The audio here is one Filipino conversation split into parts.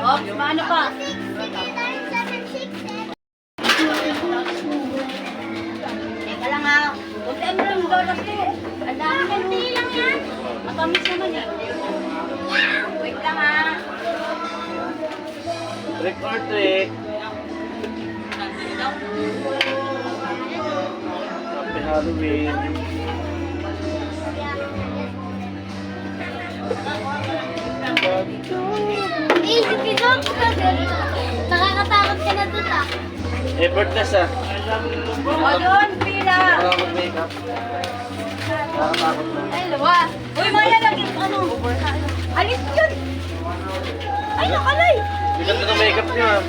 Oh, paano pa? Teka lang ha. Kuntiin mo lang yung dollars ko. Ang dami ka lang yan. Matamis naman eh. Wait lang ha. Trick or trick. Happy Halloween. Nakakatakot ka na doon ah. Effortless ah. O doon, pila. Wala mag-makeup. Nakakatakot na. Ay, lawa. Uy, Maya, lagi ano? Alis yun. Ay, nakalay. Bigat na ng makeup niyo ah.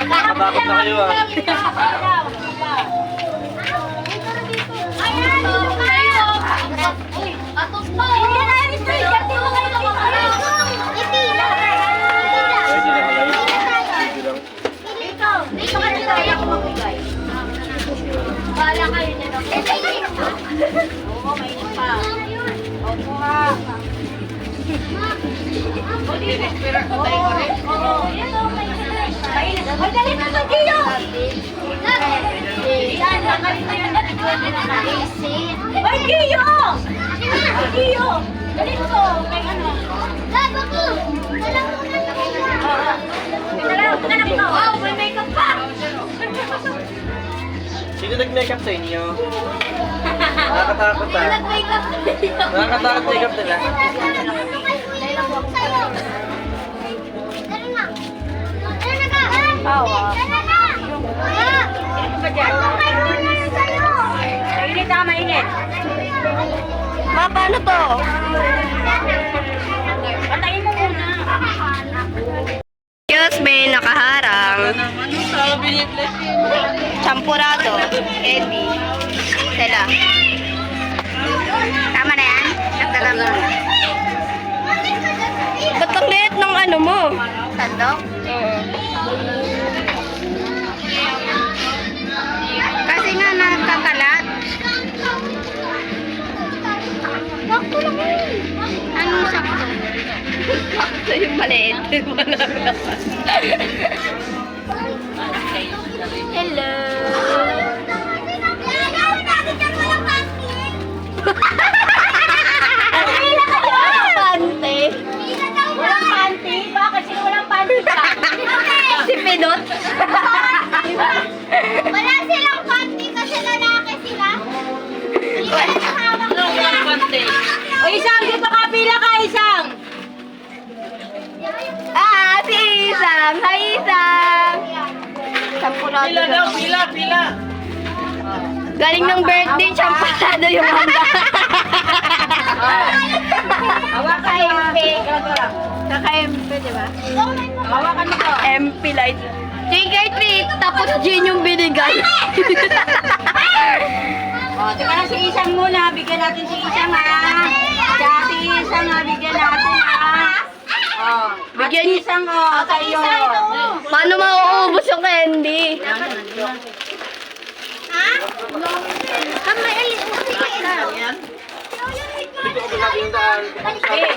Nakakatakot na kayo ah. Ayan, dito kayo. Uy, atos pa. Hindi na, alis na. Kasi mo kayo kumakain. Ipila. Pwede na kalay. Pwede lang. Ikaw, dito ka dito. Kaya ko magbigay. Bahala kayo niya na. Oo, mainit pa. Opo ha. O, dito. Oo, yan o, mainit. Mainit. O, dali na sa Gio. Yan, nakalit na yun. Ay, Gio! Gio! Dali ko. Kay ano? Laba ko. Dalang mo na ito. Dalang mo. Wow, may makeup pa. Sino nag-makeup sa inyo? Nakakatakot ah. Nag-makeup. Nakakatakot makeup nila. Mainit ha, mainit. Ma, paano to? Patayin mo muna. Excuse me, nakaharang. Ano sabi ni Blessy? Champurado. Eddie. Sila. Tama na yan? Nagtalam na. Ba't ang liit ng ano mo? Sandok? Oo. Kasi nga nakakalat. Sakto lang yun. Anong sakto? Sakto yung maliit. Walang lakas. Hello. Pante. Walang panty? Bakit? Sino walang panty ka? Si Pinot. Wala silang panty kasi lalaki sila. O isang, dito ka pila ka isang. Ah, si Isang. Hi, Isang. Champurado. Pila daw, pila, pila. Galing ng birthday, champurado yung manda. Hawakan mo. Kaka-MP, di ba? Hawakan mo to. MP light. Trigger treat, tapos gin yung binigay. O, tika na si Isang muna. Bigyan natin si Isang ha. Tsaka si Isang ha. Bigyan natin ha. O, Bigyan si Isang o. Kayo. Paano mauubos yung candy? Dito ko lagi yung daan. Eh,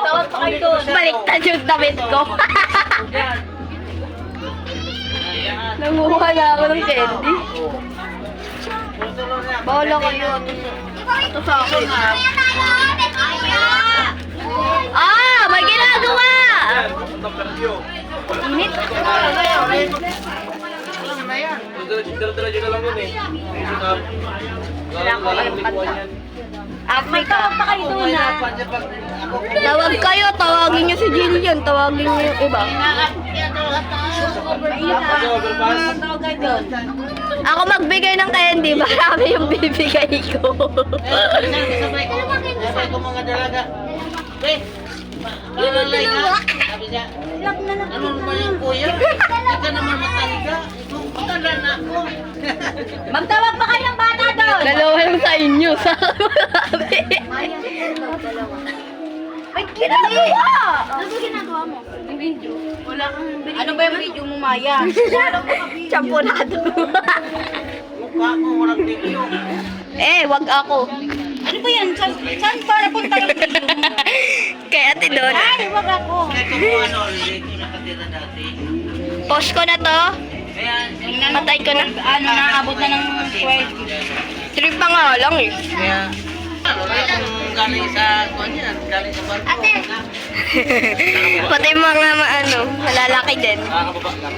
tawag pa kayo doon. Baliktad yung damit ko. Nanguha na ako ng candy. Bahala kayo. Ito sa akin. Ah! May ginagawa! Init. Dala-dala lang yun eh. May tawag pa kayo doon ha. Tawag kayo, tawagin niyo si Jillian, tawagin niyo yung iba. Tawag kayo doon. Ako magbigay ng candy, marami yung bibigay ko. Sabay ko mga dalaga. Wait! Yun yung dalawa. Sabi niya, Lock na lang. ano naman yung kuya? Hindi ka naman mataliga. Matala na ako. Magtawag pa kayo ng bata doon. Dalawa lang sa inyo, sa akin marami. Ay, ginagawa! Ano ginagawa mo? Yung video. Wala kang video. Ano ba yung video mo, Maya? Champunado. Mukha ko, walang tigyo. Wag ako. Ano ba yan? Saan para punta yung tissue mo? Kay Ate Don. Ay, wag ako. Kaya kung ano, dito nakatira dati. Post ko na to. Kaya, Patay ko na. Ano na, abot na ng 12. 3 pa nga lang eh. kaya, ano, kung galing sa, galing sa barko. Ate! Pati mga ano, malalaki din. Nakakababa lang.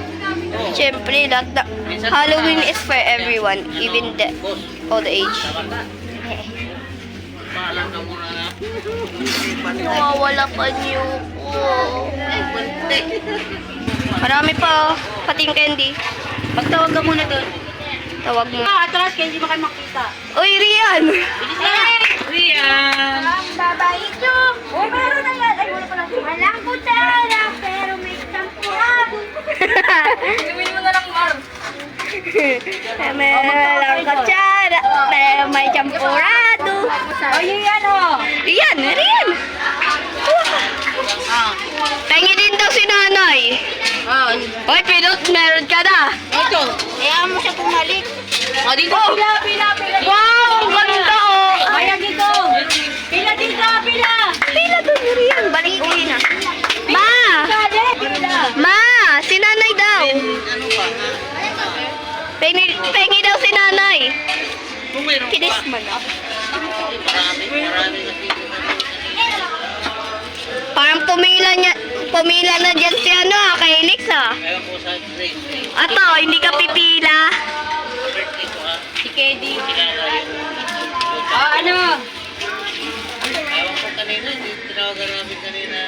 Oo. Siyempre, lahat na, Halloween is for everyone, even the Boss, old age. tama ka. Paalam ka muna na. Nawawala pa niyo ko. Marami pa, pati yung candy. Magtawag ka muna doon. Tawag mo. Atras, kaya hindi mo kayo makita. Uy, Rian! Bilis na! Rian! Ang babae ito! Oh, meron na yan! Ay, wala pa lang. Walang kutsara, pero may sampurado. Gawin mo na lang, Mar. Meron kutsara, pero may champurado. Oh, yun yan, oh. Rian! Rian! Ah, Pengi din daw si nanay. Hoy, Pinot, meron ka na. ito. Kaya mo siya pumalik. O, dito. Pila. Wow, ang ganda oh. Kaya dito. Pila dito, pila. Pila doon, Rian. Balik ko na. Ma! Kade, pila. Ma! Si nanay daw. Ano ba? Pengi daw si nanay. Kung mayroon Kinis pa. mo na. Marami na dito. Parang pumila na dyan si ano kay Elix Kaya po sa grade. Ato, hindi ka pipila. Birthday ko ha. Si Kedi. Kilala yun. Ano? Ewan ko kanina, hindi tinawagan namin kanina.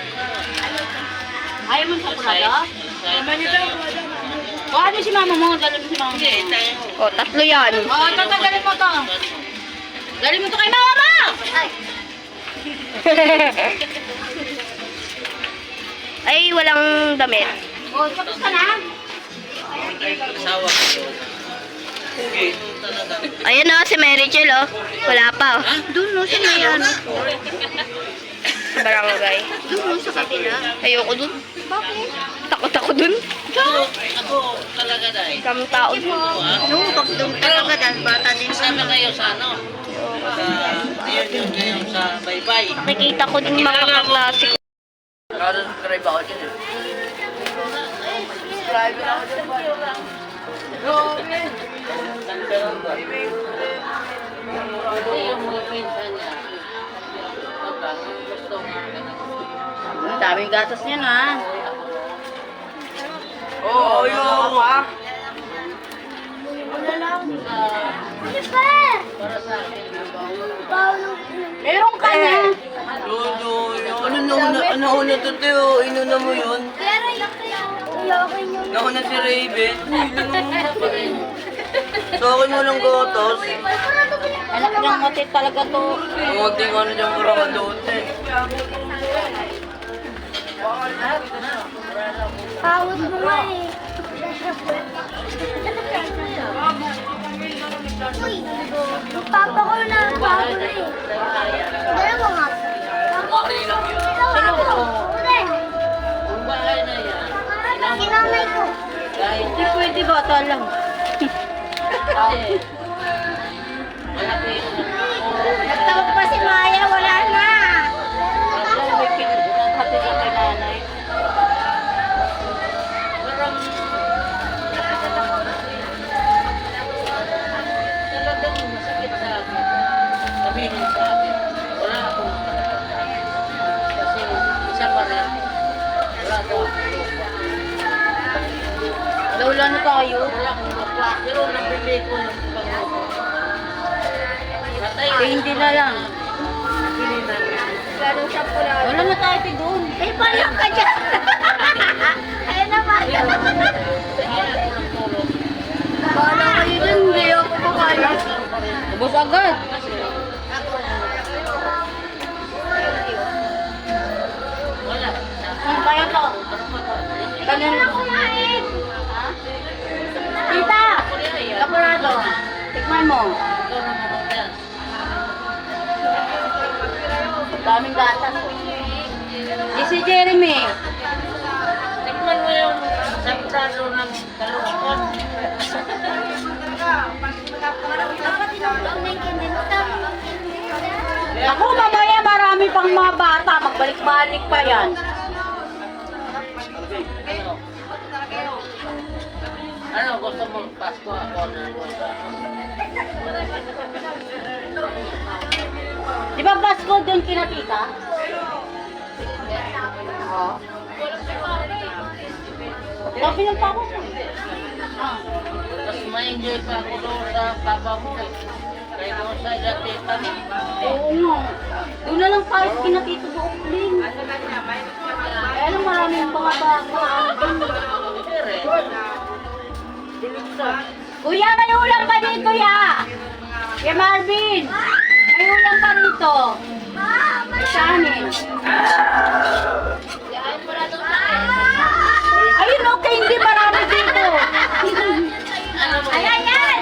Ayaw mo sa pulado? Naman niyo daw. O, ano si mama mo? Dali mo si mama mo. Hindi, tayo. O, 3 yan. O, tatanggalin mo to. Dali mo to kay mama mo! Ay. Ay, walang damit. O, tapos ka na? Asawa ko yun. Okay. Talaga. Ayan o, si Mary Jill o. Wala pa o. Doon no, siya na yan. Sa barangay. Doon no, sa kabila. Ayoko dun. Bakit? Takot ako dun. Ako talaga dahil. Kam tao dun. No, pag doon talaga dahil bata din Sama kayo sa ano? Yun ngayon sa baybay. Nakikita ko din mga kaklase ko. Subscribe ako dyan eh. Ito yung mga pinsan niya. Gusto nga ganun. Ang daming gatas niya na. Oo, yun. Para sa akin, Meron ka na. Nauna to Teo, inuna mo yun. Nauna si Raven. So, akin mo lang gotos. Anak ng mati talaga to. Huwag din ano dyan mura ka doon eh. Pawad mo nga eh. Uy, papa ko na pawad eh. Dalawa nga. Okay lang yun. Ang bahay na yan. Kinamay ko. Kahit Hindi pwede bata lang. kasi, malaki yun. Nagtawag pa si Maya, wala na. Kasi may pinaghatid ka kay nanay. Parang, talagang masakit sa akin. Sabihin sa akin, wala akong kasi isa pa rin, wala daw akong lupa. Lawla na tayo. Wala akong lupa, pero nabili ko ng panglupa. Natay, hindi na lang. nabili namin. Wala na tayo doon. Eh, palang ka dyan. Ayun na, Maya. Bahala kayo dun, hindi ako makaya. Ubus agad. Wala. Ang kaya to. Ganun. Tita! Kapurado. Tikman mo. Ikaw na mga yan. Daming gatas. Di si Jeremy. Tikman mo yung samprado ng kalungkot. Dapat tinutong na yung kindi. bata, magbalik-balik pa yan. Ano gusto mo Pasko ako na Di ba Pasko doon kina tita? Oo. Sabi ng papa mo. Mas ma-enjoy pa ako doon sa papa mo eh. Kaya doon sa tita mo. Oo nga. Doon na lang tayo sa kina tito Buokling. Kaya lang maraming mga bata. Kuya, may ulam pa dito, ya! Kuya Marvin! May ulam pa dito. Sa amin. Ayun, okay, hindi marami dito. Ayan, yan!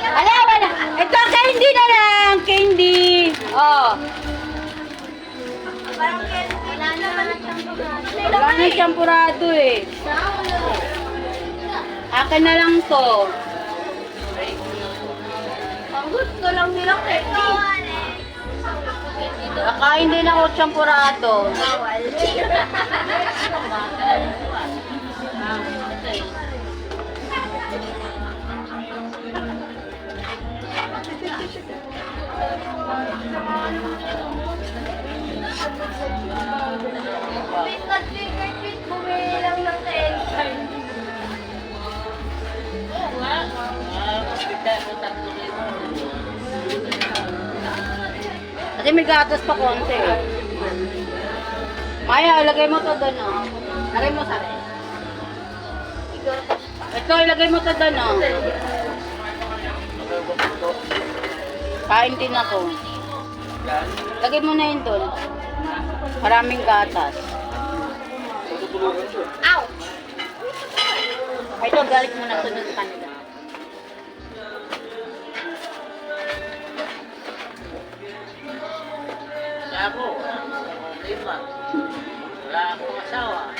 Ayan, ayan! Ito, candy na lang! Candy! Oh. Wala na champurado eh. Akin na lang to. Ang gusto lang nila candy. Nakain din ako champurado. Kasi may gatas pa konti. Maya, ilagay mo to doon, oh. Lagay mo sa akin. Ito, ilagay mo to doon, oh. Kain din ako. Lagay mo na yun doon. Maraming gatas. Ow! Ito, galit mo na to doon sa kanila. Ako, lima. Wala akong asawa.